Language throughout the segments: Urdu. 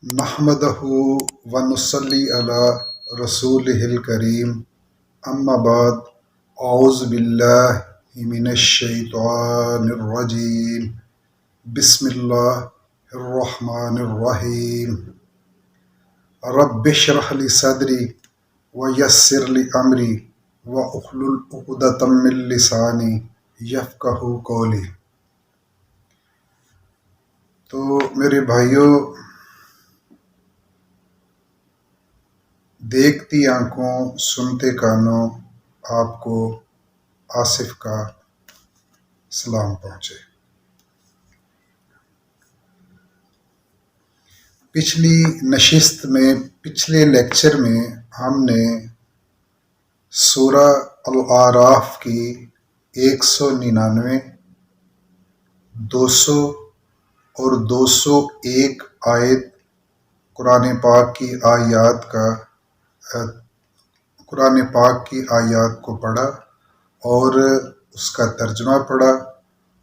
نحمدہ ونصلی علی رسولہ الکریم اما بعد اعوذ باللہ من الشیطان الرجیم بسم اللہ الرحمن الرحیم رب اشرح لی صدری ویسر لی امری واحلل عقدۃ من لسانی یفقہوا قولی۔ تو میرے بھائیوں، دیکھتی آنکھوں سنتے کانوں آپ کو آصف کا سلام پہنچے۔ پچھلی نشست میں، پچھلے لیکچر میں ہم نے سورہ الاعراف کی 199، 200 اور 201 آیت قرآن پاک کی آیات کو پڑھا اور اس کا ترجمہ پڑھا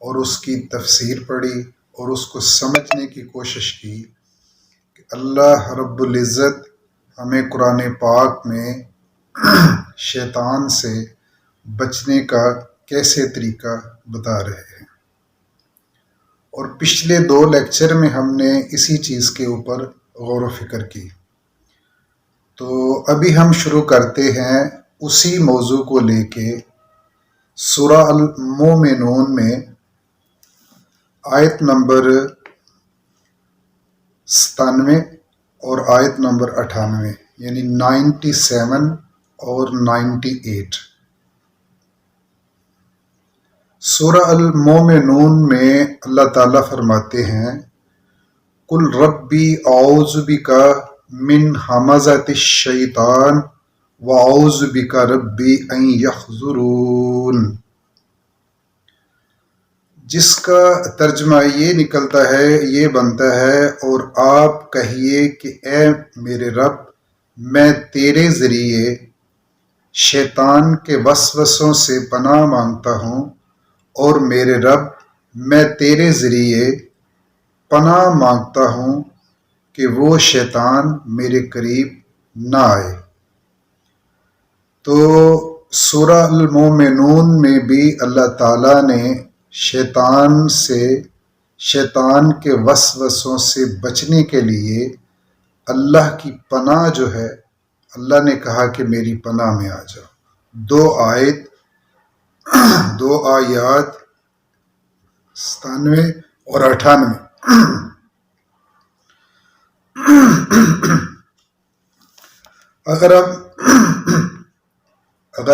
اور اس کی تفسیر پڑھی اور اس کو سمجھنے کی کوشش کی کہ اللہ رب العزت ہمیں قرآن پاک میں شیطان سے بچنے کا کیسے طریقہ بتا رہے ہیں۔ اور پچھلے 2 لیکچر میں ہم نے اسی چیز کے اوپر غور و فکر کی۔ تو ابھی ہم شروع کرتے ہیں اسی موضوع کو لے کے سورہ المومنون میں آیت نمبر 97 اور آیت نمبر 98، یعنی 97 اور 98۔ سورہ المومنون میں اللہ تعالیٰ فرماتے ہیں قل ربی اعوذ بک من ہمزۃ الشیطان واعوذ بک ربی ان یحضرون، جس کا ترجمہ یہ نکلتا ہے، یہ بنتا ہے، اور آپ کہیے کہ اے میرے رب، میں تیرے ذریعے شیطان کے وسوسوں سے پناہ مانگتا ہوں، اور میرے رب، میں تیرے ذریعے پناہ مانگتا ہوں کہ وہ شیطان میرے قریب نہ آئے۔ تو سورہ المومنون میں بھی اللہ تعالیٰ نے شیطان کے وسوسوں سے بچنے کے لیے اللہ کی پناہ جو ہے، اللہ نے کہا کہ میری پناہ میں آ جاؤ۔ 2 آیات 97 اور 98۔ اگر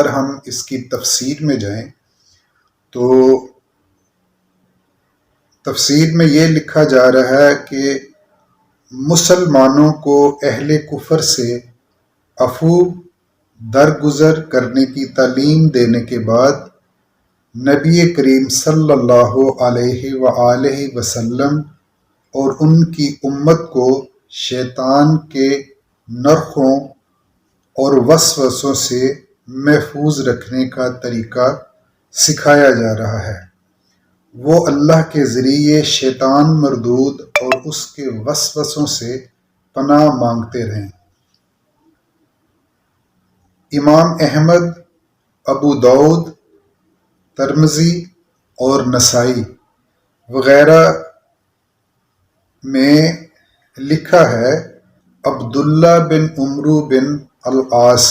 ہم اس کی تفسیر میں جائیں تو تفسیر میں یہ لکھا جا رہا ہے کہ مسلمانوں کو اہل کفر سے عفو درگزر کرنے کی تعلیم دینے کے بعد نبی کریم صلی اللہ علیہ وآلہ وسلم اور ان کی امت کو شیطان کے نرخوں اور وسوسوں سے محفوظ رکھنے کا طریقہ سکھایا جا رہا ہے۔ وہ اللہ کے ذریعے شیطان مردود اور اس کے وسوسوں سے پناہ مانگتے رہیں۔ امام احمد، ابو داؤد، ترمذی اور نسائی وغیرہ میں لکھا ہے، عبداللہ بن عمرو بن العاص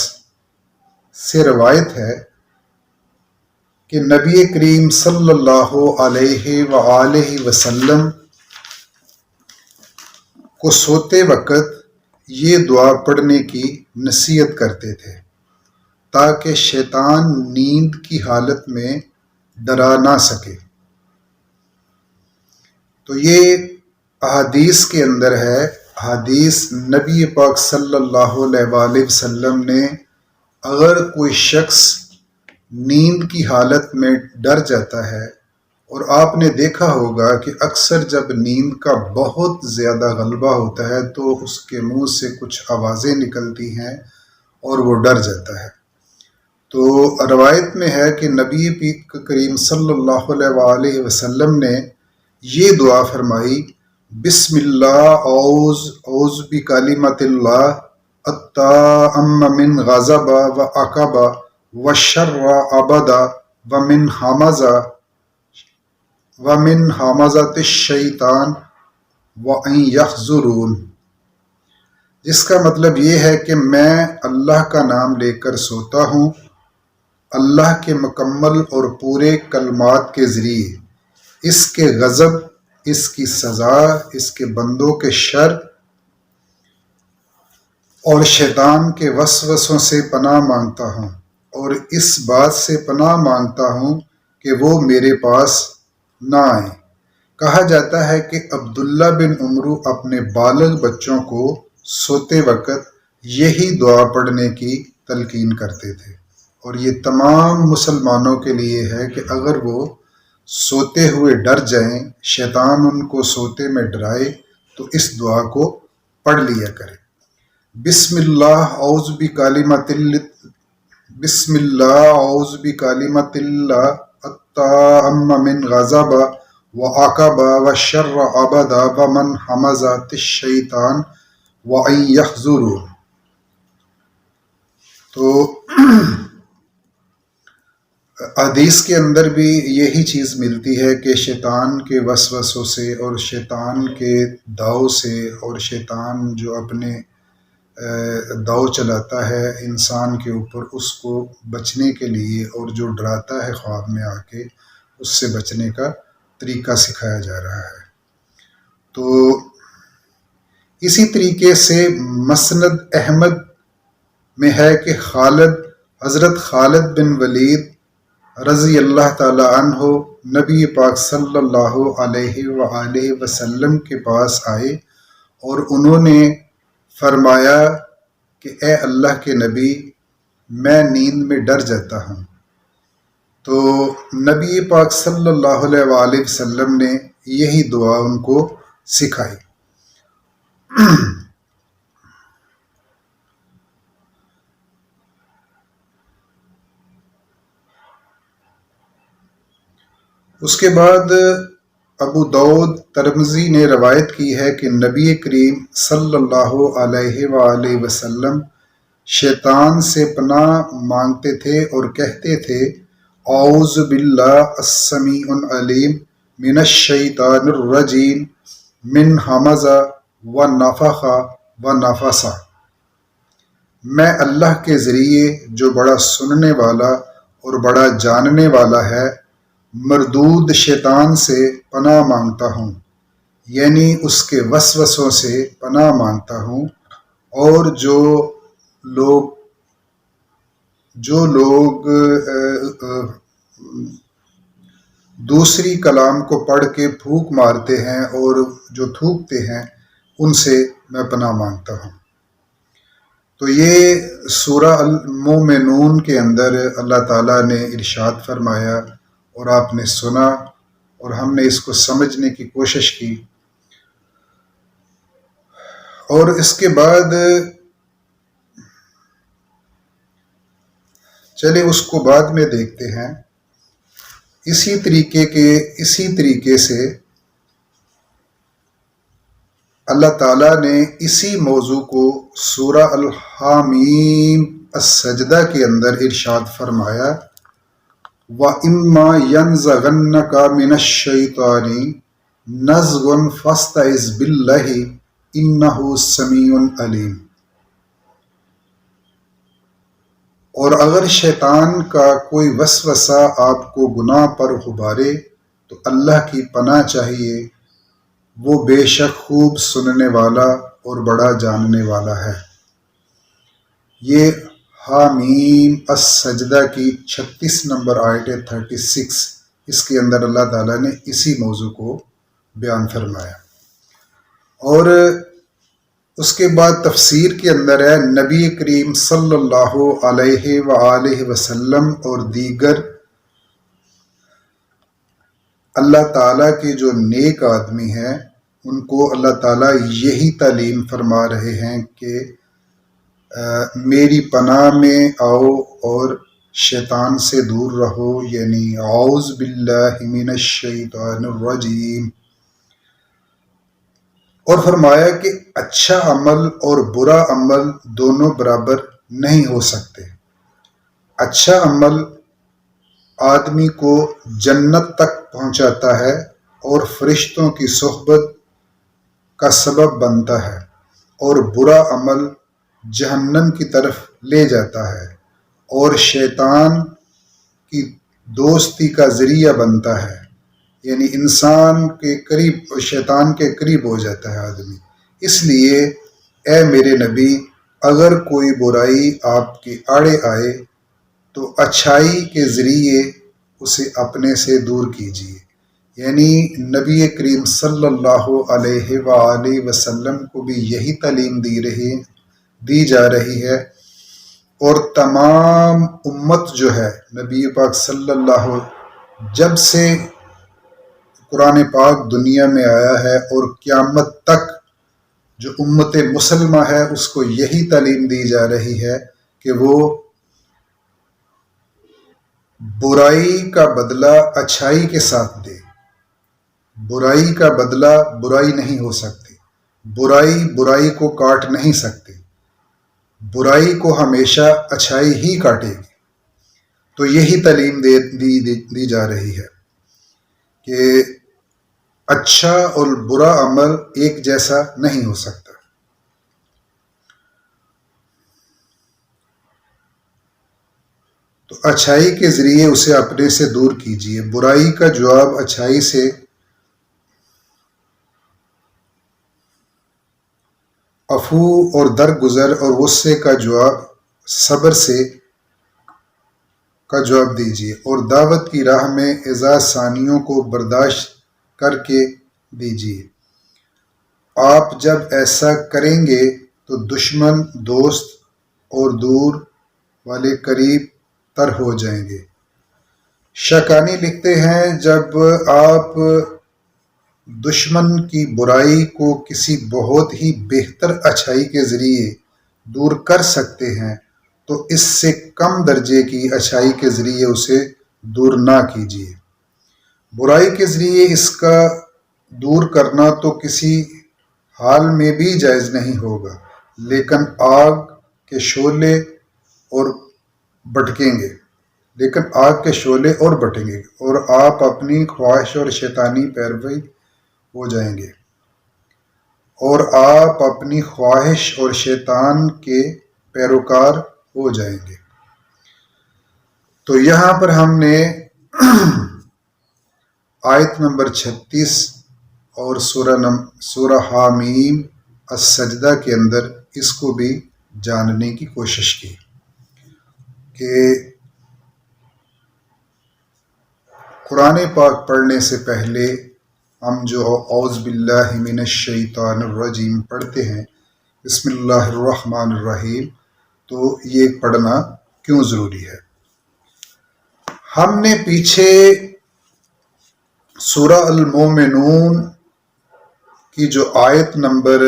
سے روایت ہے کہ نبی کریم صلی اللہ علیہ وآلہ وسلم کو سوتے وقت یہ دعا پڑھنے کی نصیحت کرتے تھے تاکہ شیطان نیند کی حالت میں ڈرا نہ سکے۔ تو یہ احادیث کے اندر ہے، حدیث نبی پاک صلی اللہ علیہ وآلہ وسلم نے اگر کوئی شخص نیند کی حالت میں ڈر جاتا ہے، اور آپ نے دیکھا ہوگا کہ اکثر جب نیند کا بہت زیادہ غلبہ ہوتا ہے تو اس کے منہ سے کچھ آوازیں نکلتی ہیں اور وہ ڈر جاتا ہے۔ تو روایت میں ہے کہ نبی کریم صلی اللہ علیہ وآلہ وسلم نے یہ دعا فرمائی، بسم اللہ اعوذ بکلمۃ اللہ التامہ من غضب و عقب و شر ابدا ومن حمزۃ الشیطان وان یحضرون، جس کا مطلب یہ ہے کہ میں اللہ کا نام لے کر سوتا ہوں، اللہ کے مکمل اور پورے کلمات کے ذریعے، اس کے غضب، اس کی سزا، اس کے بندوں کے شر اور شیطان کے وسوسوں سے پناہ مانگتا ہوں، اور اس بات سے پناہ مانگتا ہوں کہ وہ میرے پاس نہ آئیں۔ کہا جاتا ہے کہ عبداللہ بن عمرو اپنے بالغ بچوں کو سوتے وقت یہی دعا پڑھنے کی تلقین کرتے تھے، اور یہ تمام مسلمانوں کے لیے ہے کہ اگر وہ سوتے ہوئے ڈر جائیں، شیطان ان کو سوتے میں ڈرائے، تو اس دعا کو پڑھ لیا کرے۔ بسم اللہ اعوذ بکلمۃ اللہ التامہ من غضب وعقب وشر عبد ومن حمزۃ الشیطان وان یحضرون۔ تو حدیث کے اندر بھی یہی چیز ملتی ہے کہ شیطان کے وسوسوں سے اور شیطان کے داؤ سے، اور شیطان جو اپنے داؤ چلاتا ہے انسان کے اوپر، اس کو بچنے کے لیے، اور جو ڈراتا ہے خواب میں آ کے، اس سے بچنے کا طریقہ سکھایا جا رہا ہے۔ تو اسی طریقے سے مسند احمد میں ہے کہ حضرت خالد بن ولید رضی اللہ تعالی عنہ نبی پاک صلی اللہ علیہ وآلہ وسلم کے پاس آئے، اور انہوں نے فرمایا کہ اے اللہ کے نبی، میں نیند میں ڈر جاتا ہوں۔ تو نبی پاک صلی اللہ علیہ وآلہ وسلم نے یہی دعا ان کو سکھائی۔ اس کے بعد ابو داؤد ترمذی نے روایت کی ہے کہ نبی کریم صلی اللہ علیہ وآلہ وسلم شیطان سے پناہ مانگتے تھے اور کہتے تھے اعوذ باللہ السمیع العلیم من الشیطان الرجیم من حمزہ ونفخ ونفث۔ میں اللہ کے ذریعے جو بڑا سننے والا اور بڑا جاننے والا ہے، مردود شیطان سے پناہ مانگتا ہوں، یعنی اس کے وسوسوں سے پناہ مانگتا ہوں، اور جو لوگ دوسری کلام کو پڑھ کے پھونک مارتے ہیں اور جو تھوکتے ہیں، ان سے میں پناہ مانگتا ہوں۔ تو یہ سورہ المومنون کے اندر اللہ تعالیٰ نے ارشاد فرمایا، اور آپ نے سنا، اور ہم نے اس کو سمجھنے کی کوشش کی۔ اور اس کے بعد چلے اس کو بعد میں دیکھتے ہیں۔ اسی طریقے سے اللہ تعالیٰ نے اسی موضوع کو سورہ الحامیم السجدہ کے اندر ارشاد فرمایا، وَإِمَّا يَنزَغَنَّكَ مِنَ الشَّيْطَانِ نَزْغٌ فَاسْتَعِذْ بِاللَّهِ إِنَّهُ سَمِيعٌ عَلِيمٌ۔ اور اگر شیطان کا کوئی وسوسہ آپ کو گناہ پر غبارے تو اللہ کی پناہ چاہیے، وہ بے شک خوب سننے والا اور بڑا جاننے والا ہے۔ یہ حامیم السجدہ کی 36 نمبر آیت 36، اس کے اندر اللہ تعالیٰ نے اسی موضوع کو بیان فرمایا۔ اور اس کے بعد تفسیر کے اندر ہے، نبی کریم صلی اللہ علیہ وآلہ وسلم اور دیگر اللہ تعالیٰ کے جو نیک آدمی ہیں، ان کو اللہ تعالیٰ یہی تعلیم فرما رہے ہیں کہ میری پناہ میں آؤ اور شیطان سے دور رہو، یعنی اعوذ باللہ من الشیطان الرجیم۔ اور فرمایا کہ اچھا عمل اور برا عمل دونوں برابر نہیں ہو سکتے۔ اچھا عمل آدمی کو جنت تک پہنچاتا ہے اور فرشتوں کی صحبت کا سبب بنتا ہے، اور برا عمل جہنم کی طرف لے جاتا ہے اور شیطان کی دوستی کا ذریعہ بنتا ہے، یعنی انسان کے قریب، شیطان کے قریب ہو جاتا ہے آدمی۔ اس لیے اے میرے نبی، اگر کوئی برائی آپ کے آڑے آئے تو اچھائی کے ذریعے اسے اپنے سے دور کیجیے۔ یعنی نبی کریم صلی اللہ علیہ وآلہ وسلم کو بھی یہی تعلیم دی جا رہی ہے، اور تمام امت جو ہے نبی پاک صلی اللہ جب سے قرآن پاک دنیا میں آیا ہے اور قیامت تک جو امت مسلمہ ہے اس کو یہی تعلیم دی جا رہی ہے کہ وہ برائی کا بدلہ اچھائی کے ساتھ دے۔ برائی کا بدلہ برائی نہیں ہو سکتی، برائی کو کاٹ نہیں سکتی، برائی کو ہمیشہ اچھائی ہی کاٹے گی۔ تو یہی تعلیم دی جا رہی ہے کہ اچھا اور برا عمل ایک جیسا نہیں ہو سکتا۔ تو اچھائی کے ذریعے اسے اپنے سے دور کیجیے۔ برائی کا جواب اچھائی سے عفو اور درگزر اور غصے کا جواب صبر سے کا جواب دیجیے، اور دعوت کی راہ میں اعزاز ثانیوں کو برداشت کر کے دیجیے۔ آپ جب ایسا کریں گے تو دشمن دوست اور دور والے قریب تر ہو جائیں گے۔ شاکانی لکھتے ہیں جب آپ دشمن کی برائی کو کسی بہت ہی بہتر اچھائی کے ذریعے دور کر سکتے ہیں تو اس سے کم درجے کی اچھائی کے ذریعے اسے دور نہ کیجیے۔ برائی کے ذریعے اس کا دور کرنا تو کسی حال میں بھی جائز نہیں ہوگا، لیکن آگ کے شعلے اور بٹیں گے اور آپ اپنی خواہش اور شیطانی پیروی ہو جائیں گے، اور آپ اپنی خواہش اور شیطان کے پیروکار ہو جائیں گے۔ تو یہاں پر ہم نے آیت نمبر 36 اور سورہ حامیم السجدہ کے اندر اس کو بھی جاننے کی کوشش کی کہ قرآن پاک پڑھنے سے پہلے ہم جو اعوذ باللہ من الشیطان الرجیم پڑھتے ہیں، بسم اللہ الرحمن الرحیم، تو یہ پڑھنا کیوں ضروری ہے۔ ہم نے پیچھے سورہ المومنون کی جو آیت نمبر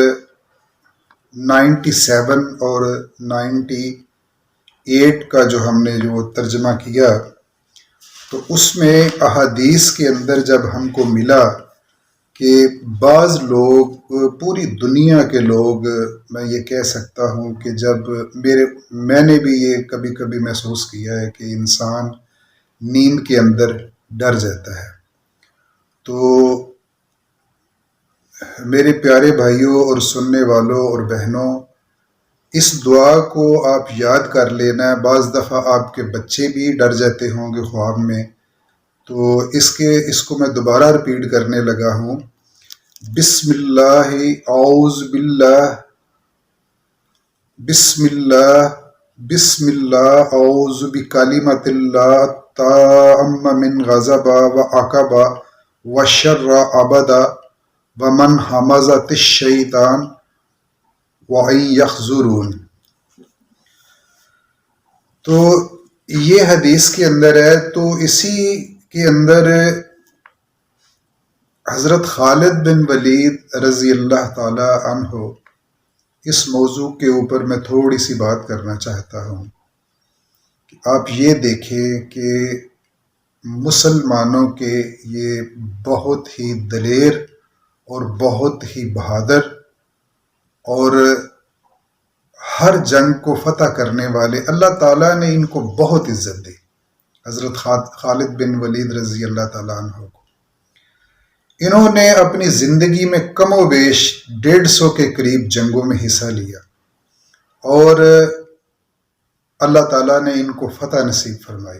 97 اور 98 کا جو ہم نے جو ترجمہ کیا، تو اس میں احادیث کے اندر جب ہم کو ملا کہ بعض لوگ، پوری دنیا کے لوگ، میں یہ کہہ سکتا ہوں کہ جب میں نے بھی یہ کبھی کبھی محسوس کیا ہے کہ انسان نیند کے اندر ڈر جاتا ہے، تو میرے پیارے بھائیوں اور سننے والوں اور بہنوں، اس دعا کو آپ یاد کر لینا۔ بعض دفعہ آپ کے بچے بھی ڈر جاتے ہوں گے خواب میں، تو اس کو میں دوبارہ ریپیٹ کرنے لگا ہوں۔ بسم اللہ، اعوذ باللہ، بسم اللہ، بسم اللہ، اعوذ بکلمۃ اللہ التامہ من غضب و عقب و شر عبد ومن حمزۃ الشیطان وَأَن يَحْضُرُونِ۔ تو یہ حدیث کے اندر ہے، تو اسی کے اندر حضرت خالد بن ولید رضی اللہ تعالی عنہ، اس موضوع کے اوپر میں تھوڑی سی بات کرنا چاہتا ہوں۔ آپ یہ دیکھیں کہ مسلمانوں کے یہ بہت ہی دلیر اور بہت ہی بہادر اور ہر جنگ کو فتح کرنے والے، اللہ تعالیٰ نے ان کو بہت عزت دی، حضرت خالد بن ولید رضی اللہ تعالیٰ عنہ کو۔ انہوں نے اپنی زندگی میں کم و بیش 150 کے قریب جنگوں میں حصہ لیا، اور اللہ تعالیٰ نے ان کو فتح نصیب فرمائی۔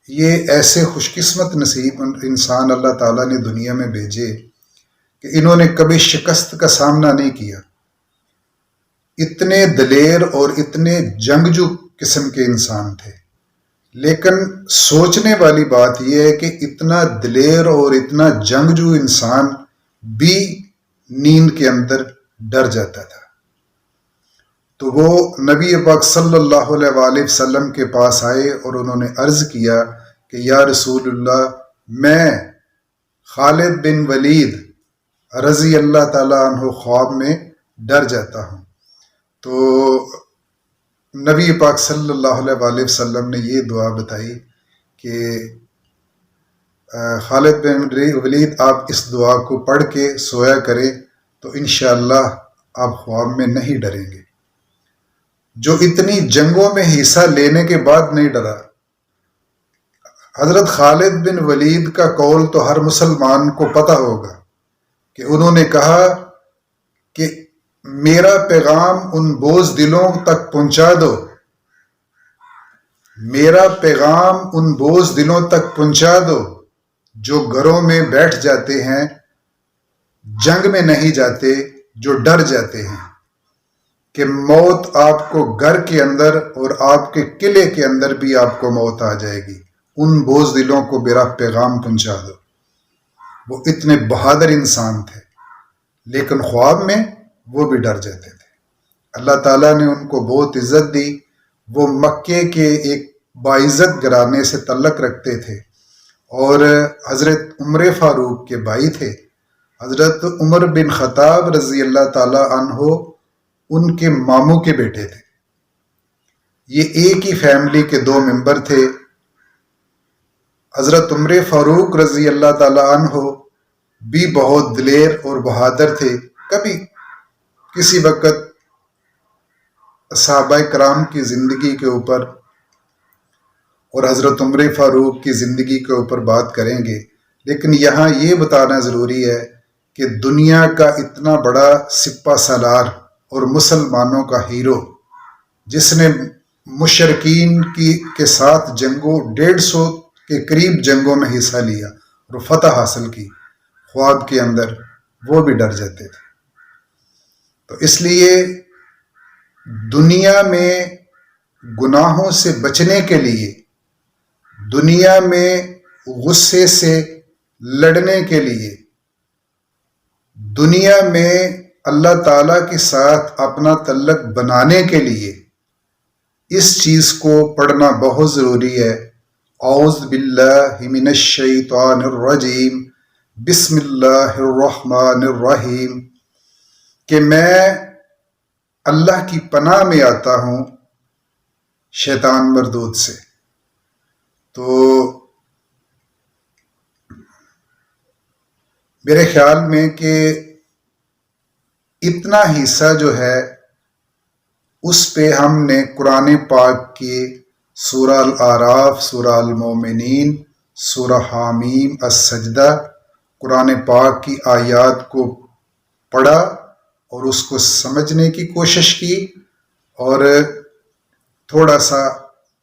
یہ ایسے خوش قسمت نصیب انسان اللہ تعالیٰ نے دنیا میں بھیجے کہ انہوں نے کبھی شکست کا سامنا نہیں کیا۔ اتنے دلیر اور اتنے جنگجو قسم کے انسان تھے، لیکن سوچنے والی بات یہ ہے کہ اتنا دلیر اور اتنا جنگجو انسان بھی نیند کے اندر ڈر جاتا تھا۔ تو وہ نبی پاک صلی اللہ علیہ وآلہ وسلم کے پاس آئے اور انہوں نے عرض کیا کہ یا رسول اللہ، میں خالد بن ولید رضی اللہ تعالیٰ عنہ خواب میں ڈر جاتا ہوں۔ تو نبی پاک صلی اللہ علیہ وآلہ وسلم نے یہ دعا بتائی کہ خالد بن ولید آپ اس دعا کو پڑھ کے سویا کریں تو انشاءاللہ آپ خواب میں نہیں ڈریں گے۔ جو اتنی جنگوں میں حصہ لینے کے بعد نہیں ڈرا۔ حضرت خالد بن ولید کا قول تو ہر مسلمان کو پتہ ہوگا کہ انہوں نے کہا کہ میرا پیغام ان بوجھ دلوں تک پہنچا دو، میرا پیغام ان بوجھ دلوں تک پہنچا دو جو گھروں میں بیٹھ جاتے ہیں، جنگ میں نہیں جاتے، جو ڈر جاتے ہیں کہ موت آپ کو گھر کے اندر اور آپ کے قلعے کے اندر بھی آپ کو موت آ جائے گی، ان بوجھ دلوں کو میرا پیغام پہنچا دو۔ وہ اتنے بہادر انسان تھے، لیکن خواب میں وہ بھی ڈر جاتے تھے۔ اللہ تعالیٰ نے ان کو بہت عزت دی۔ وہ مکے کے ایک باعزت گھرانے سے تعلق رکھتے تھے اور حضرت عمر فاروق کے بھائی تھے۔ حضرت عمر بن خطاب رضی اللہ تعالیٰ عنہ ان کے ماموں کے بیٹے تھے۔ یہ ایک ہی فیملی کے 2 ممبر تھے۔ حضرت عمر فاروق رضی اللہ تعالیٰ عنہ بھی بہت دلیر اور بہادر تھے۔ کبھی کسی وقت صحابہ کرام کی زندگی کے اوپر اور حضرت عمر فاروق کی زندگی کے اوپر بات کریں گے، لیکن یہاں یہ بتانا ضروری ہے کہ دنیا کا اتنا بڑا سپہ سالار اور مسلمانوں کا ہیرو، جس نے مشرکین کے ساتھ جنگوں 150 کے قریب جنگوں میں حصہ لیا اور فتح حاصل کی، خواب کے اندر وہ بھی ڈر جاتے تھے۔ تو اس لیے دنیا میں گناہوں سے بچنے کے لیے، دنیا میں غصے سے لڑنے کے لیے، دنیا میں اللہ تعالیٰ کے ساتھ اپنا تعلق بنانے کے لیے اس چیز کو پڑھنا بہت ضروری ہے۔ اعوذ باللہ من الشیطان الرجیم، بسم اللہ الرحمن الرحیم، کہ میں اللہ کی پناہ میں آتا ہوں شیطان مردود سے۔ تو میرے خیال میں کہ اتنا حصہ جو ہے اس پہ ہم نے قرآن پاک کی سورہ الاعراف، سورہ المومنین، سورہ حامیم، السجدہ، قرآن پاک کی آیات کو پڑھا اور اس کو سمجھنے کی کوشش کی، اور تھوڑا سا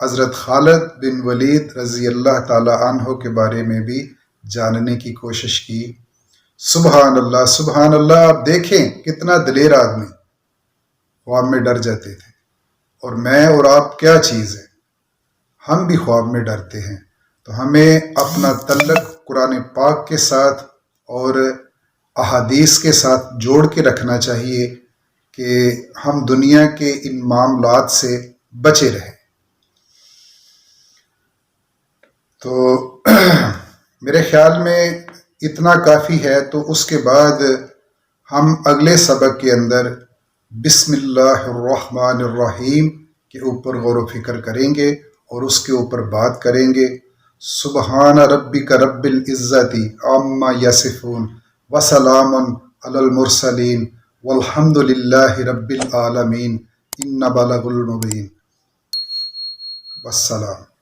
حضرت خالد بن ولید رضی اللہ تعالی عنہ کے بارے میں بھی جاننے کی کوشش کی۔ سبحان اللہ، سبحان اللہ۔ آپ دیکھیں کتنا دلیر آدمی، خواب میں ڈر جاتے تھے، اور میں اور آپ کیا چیز ہے، ہم بھی خواب میں ڈرتے ہیں۔ تو ہمیں اپنا تعلق قرآن پاک کے ساتھ اور احادیث کے ساتھ جوڑ کے رکھنا چاہیے کہ ہم دنیا کے ان معاملات سے بچے رہیں۔ تو میرے خیال میں اتنا کافی ہے۔ تو اس کے بعد ہم اگلے سبق کے اندر بسم اللہ الرحمن الرحیم کے اوپر غور و فکر کریں گے اور اس کے اوپر بات کریں گے۔ سبحان ربک رب العزت عما یصفون وسلام علی المرسلین والحمد للہ رب العالمین ان بلغ المبین. والسلام.